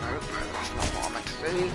Nope, that's not what I meant to do.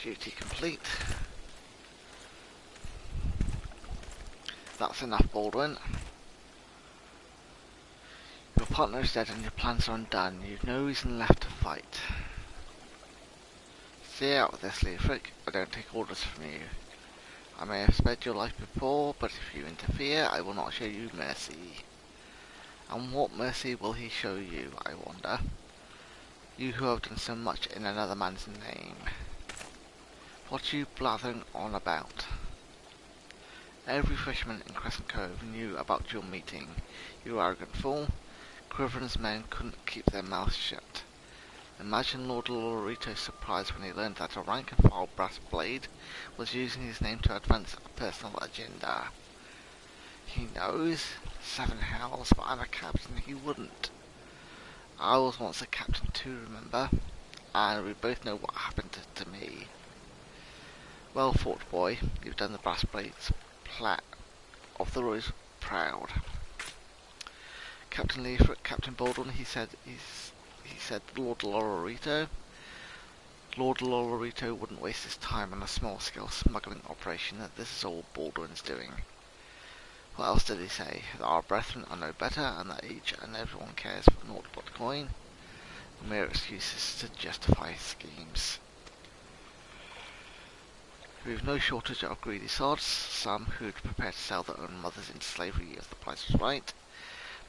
Duty complete. That's enough, Baldwin. Your partner is dead and your plans are undone. You've no reason left to fight. See out with this, Leofric. I don't take orders from you. I may have spared your life before, but if you interfere, I will not show you mercy. And what mercy will he show you, I wonder? You who have done so much in another man's name. What are you blathering on about? Every fisherman in Crescent Cove knew about your meeting, you arrogant fool. Quiveron's men couldn't keep their mouths shut. Imagine Lord Lorito's surprise when he learned that a rank-and-file brass blade was using his name to advance a personal agenda. He knows? 7 hells, but I'm a captain, he wouldn't. I was once a captain too, remember? And we both know what happened to me. Well fought, boy. You've done the brass blades plat of the Rose proud. Captain Leofric, Captain Baldwin, he said Lord Lorito. Lord Lorito wouldn't waste his time on a small-scale smuggling operation. This is all Baldwin's doing. What else did he say? That our brethren are no better, and that each and everyone cares for naught but coin. Mere excuses to justify his schemes. We've no shortage of greedy sods, some who'd prepare to sell their own mothers into slavery if the price was right.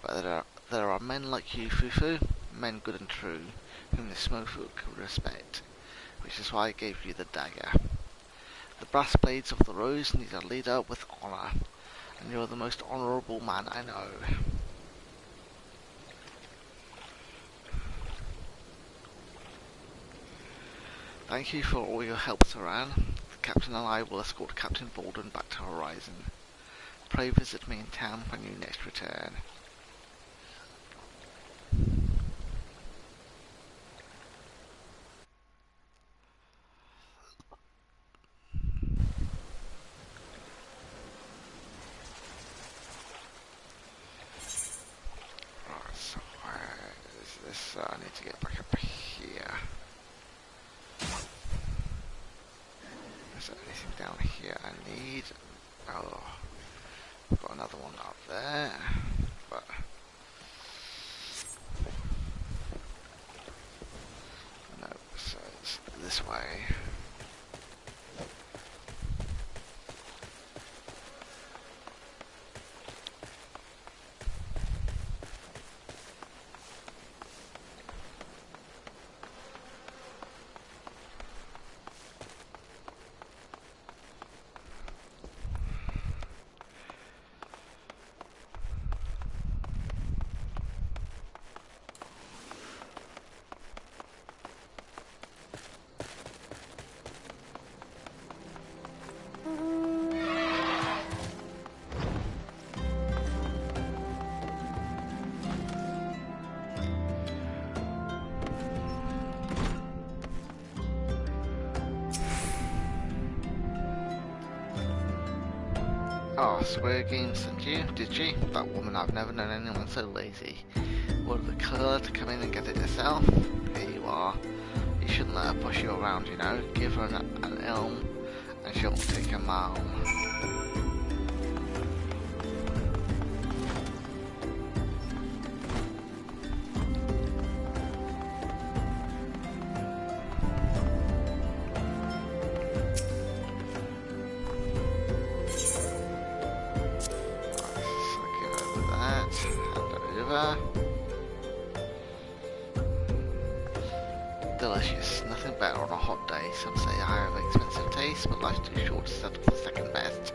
But there are men like you, Fufu, men good and true, whom the Smokefolk could respect, which is why I gave you the dagger. The brass blades of the Rose need a leader with honour, and you're the most honourable man I know. Thank you for all your help, Saran. The Captain and I will escort Captain Baldwin back to Horizon. Pray visit me in town when you next return. Right, so where is this? I need to get back up here. Is there anything down here I need? Oh, I've got another one up there, but no, so it's this way. Oh, Square Games sent you, did she? That woman, I've never known anyone so lazy. Wanted the colour to come in and get it herself? Here you are. You shouldn't let her push you around, you know. Give her an elm and she'll take a malm. Delicious. Nothing better on a hot day. Some say I have expensive taste, but life's too short to settle for second best.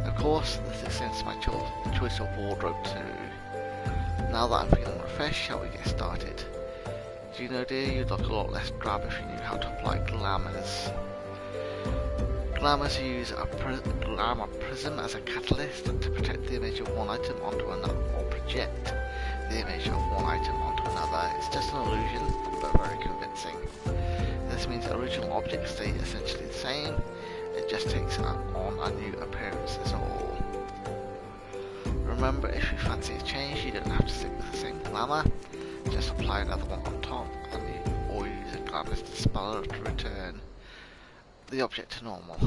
Of course, this extends to my choice of wardrobe too. Now that I'm feeling refreshed, shall we get started? Do you know, dear, you'd look a lot less drab if you knew how to apply glamours. Glamours use a glamour prism as a catalyst to protect the image of one item onto another, or project the image of one item onto another. It's just an illusion, but very convincing. This means original objects stay essentially the same, it just takes on a new appearance is all. Remember, if you fancy a change, you don't have to stick with the same glamour, just apply another one on top, or use a glamour dispeller to return the object to normal.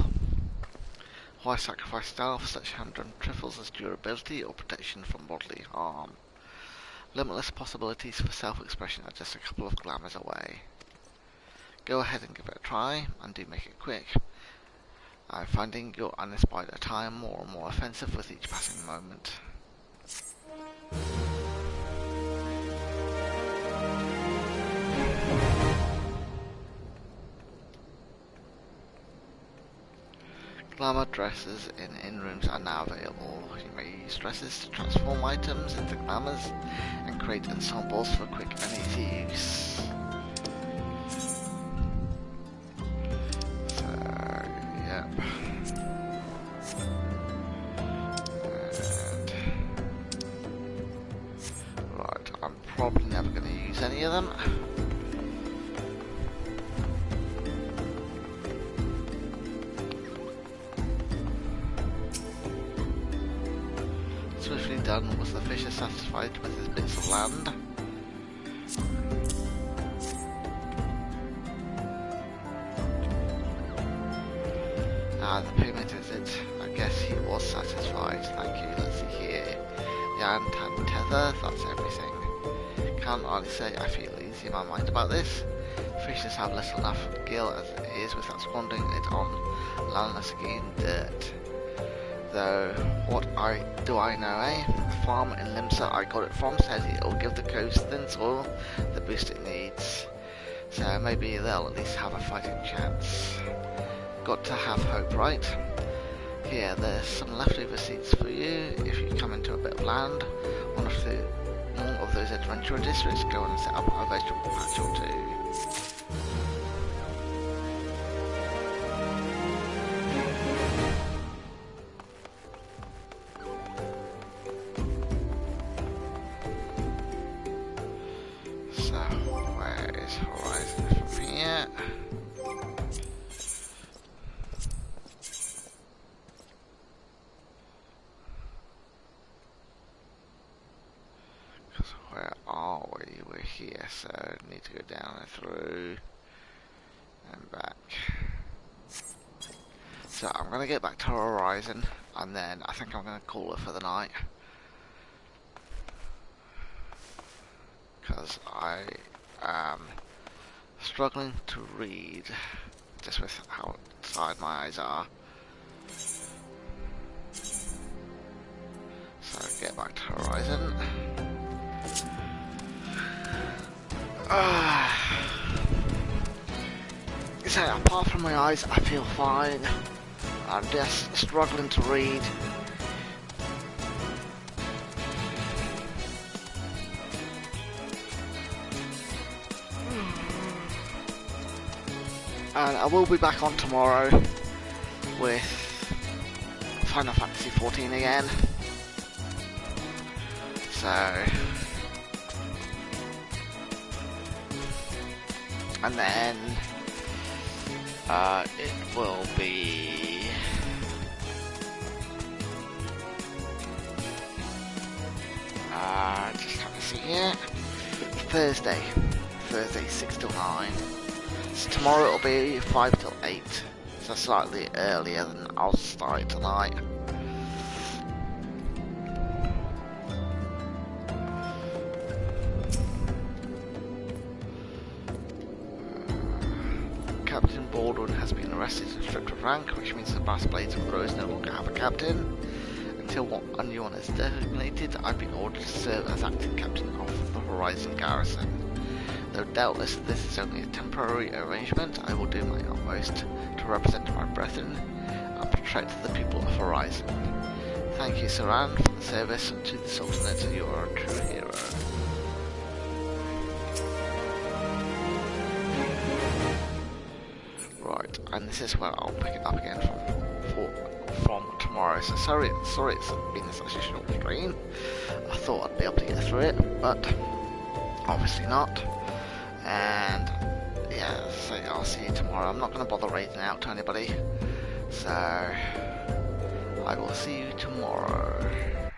Why sacrifice style for such hand-drawn trifles as durability or protection from bodily harm? Limitless possibilities for self-expression are just a couple of glamours away. Go ahead and give it a try, and do make it quick. I'm finding your uninspired attire more and more offensive with each passing moment. Glamour dresses in rooms are now available. You may use dresses to transform items into glamours and create ensembles for quick and easy use. Probably never going to use any of them. Swiftly done. Was the fisher satisfied with his bits of land? Ah, the payment is it. I guess he was satisfied. Thank you. Let's see here. The iron tether. That's everything. Can't hardly say I feel easy in my mind about this. Fishers have little enough gil as it is without squandering it on landless green dirt. Though, what do I know, eh? The farmer in Limsa I got it from says it'll give the coast thin soil the boost it needs. So maybe they'll at least have a fighting chance. Got to have hope, right? Here, there's some leftover seeds for you if you come into a bit of land. One of those adventurer districts, go and set up a vegetable patch or two. So, where is Horizon from here? Where are we? We're here, so need to go down and through and back. So I'm going to get back to Horizon, and then I think I'm going to call it for the night. Because I am struggling to read, just with how tired my eyes are. So get back to Horizon. So apart from my eyes, I feel fine. I'm just struggling to read. And I will be back on tomorrow with Final Fantasy XIV again. So, and then it will be just have to see here. Thursday 6 till 9. So tomorrow it'll be 5 till 8. So slightly earlier than I'll start tonight. Captain Baldwin has been arrested and stripped of rank, which means the Brass Blades of Rose no longer have a captain. Until a new one is designated, I've been ordered to serve as acting captain of the Horizon Garrison. Though doubtless this is only a temporary arrangement, I will do my utmost to represent my brethren and protect the people of Horizon. Thank you, Saran, for the service to the Sultanate. You are a true hero. Right, and this is where I'll pick it up again from tomorrow. So sorry it's been such a short stream. I thought I'd be able to get through it, but obviously not. And yeah, so I'll see you tomorrow. I'm not going to bother raiding out to anybody, so I will see you tomorrow.